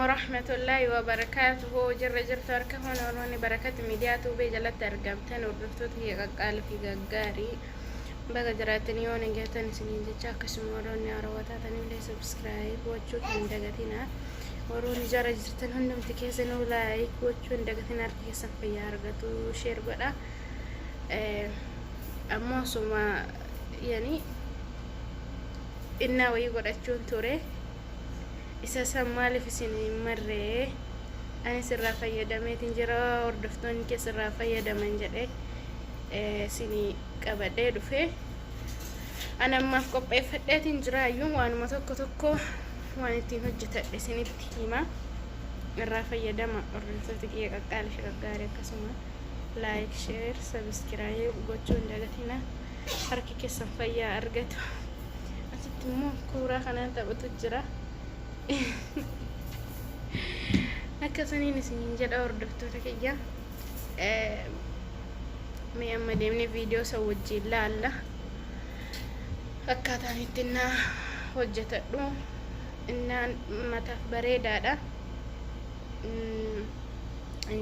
ورحمة الله وبركاته. جرجر تركه هنا وروني بركة ميدياتو بيجلت ترقمتن وردفتوت هي قال في قاري بقى جراتني يوني جاتني سنين جاك سموروني أرواتاتني لي سبسكرايب وتشوف من دقتنا وروني جرجرتن هندم تكيسن ولايك وتشوف من دقتنا ركيسن في يارقتو شير بقى أما سما يعني إننا ويقول أتشون توري isa sammaali fisini marree ani sirraa fayyadameetiin jira hordoftoonni kee sirraa fayyadaman jedhe sini qabadhee dhufe ana ammaaf qopheeffadheetiin jiraayyuu waanuma tokko waan ittiin hojjetadhe isinitti hima irraa fayyadama hordoftoota kee qaqqaala shagaggaarii akkasuma like share subscribe gochuun dagatina harki keessan fayyaa argatu asitti immoo kuuraa kanaan taphatu jira akkasaniin isiniin jedha hordoftoota kiyya mee amma deemnee viidiyoo isa wajjin laalla akkaataan itti na hojjetadhu innaan mataaf bareedaadha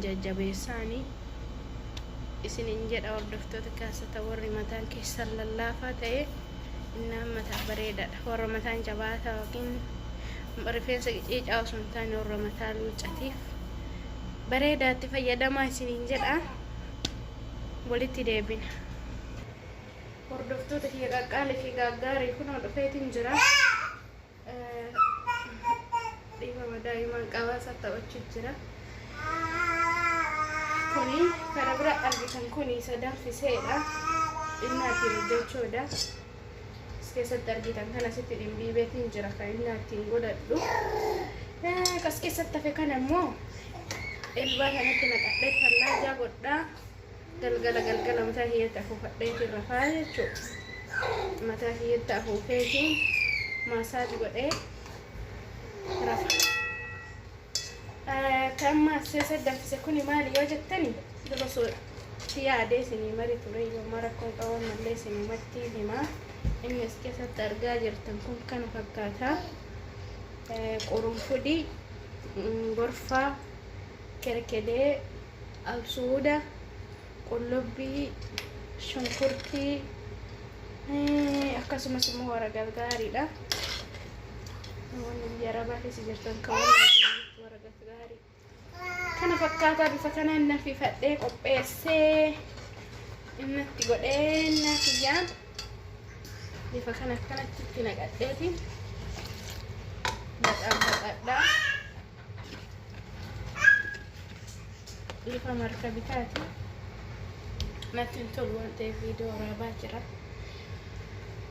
jajjabeessaanii isiniin jedha hordoftoota kaasata warri mataan keessan lallaafaa ta'e innaan mataaf bareedaadha warra mataan jabaataa yookiin rifeensa qiccicaa osoo hin taane warra mataa luuccatiif bareedaatti fayyadamaa isiniin jedha walitti deebina hordoftoota kiyya qaqqaalee fi gaggaarii kun dhufeetiin jira dhiifama daa'imaan qabaasa taphachuu jira kuni kana bira argitan kuni isa danfiseedha innaatiin jechuudha keessatti argitan kana sitti dhimbiibeetiin jira kan inni ittiin godhadhu kas keessatti hafe kana immoo elbaa kanatti naqadhee tallaajaa godhaa galgala mataa kiyyaatti afuufadheetiin rafaa jechuudha mataa kiyyaatti afuufeetiin maasaaj godhee rafa kan maaseesa danfise kuni maali yoo jettani dura sooti yaadee isinii mari ture yooma rakkoon qaban mallee isinii mattii himaa inni as keessatti argaa jirtan kun kana fakkaata qurunfudii gorfaa kerkedee absuuda qullubbii shunkurtii akkasumas immoo warra gargaariidha namoonni biyya arabaa keessa jirtan kan warra gargaarii kana fakkaataa bifa kanaan nafifadhee qopheessee innatti godhee nafiyyaan bifa kana akkanatti itti naqadheetiin baqadhaa bifa marka bitaati natti hin tolu waan ta'eef viidiyoo waraabaa jira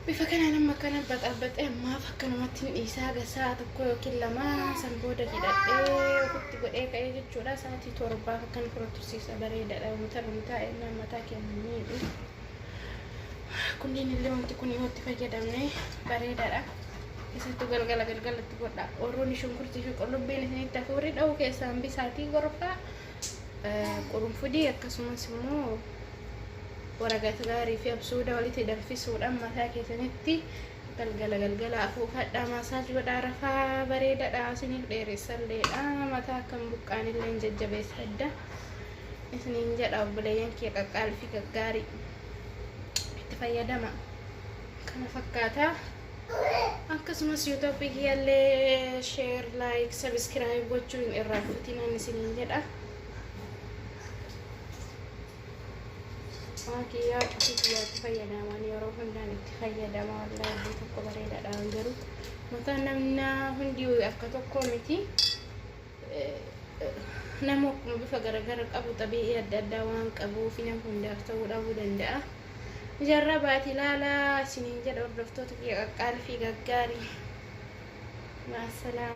bifa kanaan amma akkana baqabbaxee ammaaf akkanumatti hin dhiisaa gasaa tokko yookiin lama san booda hidhadhee ofitti godhee ka'ee jechuudha sa'aatii torbaaf akkan tursiisa bareedaadha mutarri taa'ee mataa keenya miidhu kunniin illee wanti kun yoo itti fayyadamne bareedaadha keessattuu galgalatti godha warroonni shunkurtii fi qullubbiin isinitti afuurii dha'uu keessaan bisaatii gorfaa qurunfudii akkasumas immoo warra gargaarii fi absuuda walitti danfisuudhaan mataa keessanitti galgala afuufadhaa maasaaj godhaa rafaa bareedaadha isiniif dheeressalleedha mataa akkam buqqaanillee jajjabeessadha isiniin jedha obboleeyyan kee qaqqaalii fi gaggaarii fayyadama kana fakkaata akkasumas YouTube kiyyallee share like subscribe gochuun irraa fuutinaan isiniin jedha kiyyaa kiyyaatti fayyadaman yeroo hundaan itti fayyadama wallaahi tokko bareedaadhaan garuu mataan namni hundi akka tokko miti nama bifa garagara qabu xabi'ii adda addaa waan qabuuf nama hundaaf ta'uu dhabuu danda'a jarrabaati ilaalaa isiniin jedha hordoftoota kiyya qaqqaalii fi gaggaarii. Maasalaam.